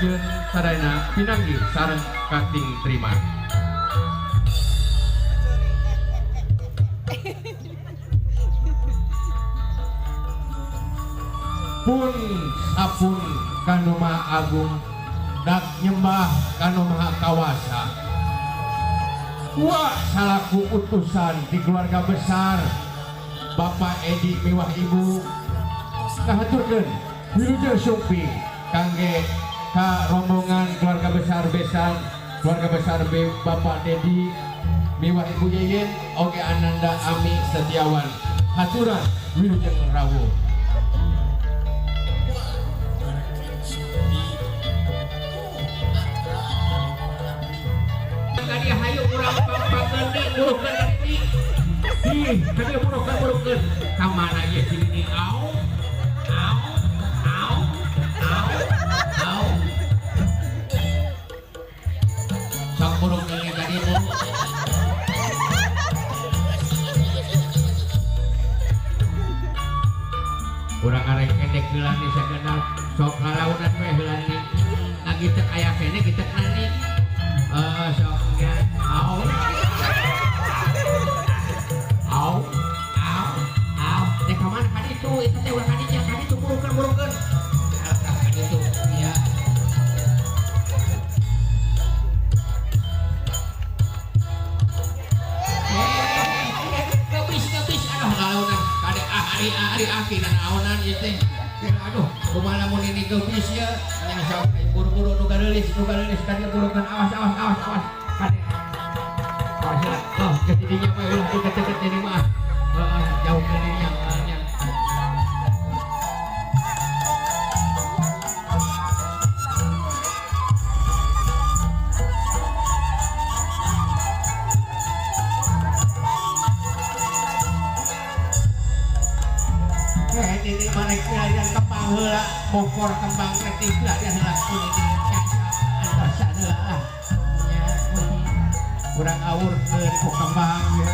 ngaturkeun sadayana pinanggih sareng kating terima. Pun sapun kanu Maha Agung dak nyembah kanu Maha Kawasa. Wah salaku utusan di keluarga besar Bapak Edi miwah Ibu kahaturkeun wilujeng sumpi kangge ka rombongan keluarga besar Besan, keluarga besar Bapak Dedi miwah Ibu Yeyen oge Ananda Ami Setiawan haturan wilujeng rawuh. Tadi hayu urang pangpakeun di burukeun di ih tadi burukeun ka mana ye sini au sok burukeun tadi bu urang arek kendek heula ni sageuna sok lalaunan we heula ni lagi teu aya kene kita nani sok ngan au teh ka mana kan itu teh ulah kan itu burukeun kan itu ya Gabis aduh galaunan kade hari akinan aonan ieu teh aduh kumaha mun ini gabis ya nya sok buru-buru nu gareulis kade burukeun awas kade awas oh ketidinya mah ulah deket-deket ini mah jauh ke dirinya nya ini mana kalian kembang heula bokor kembang kreatif lah ya heula ini antarsa heula nya kurang awur ke kembang ya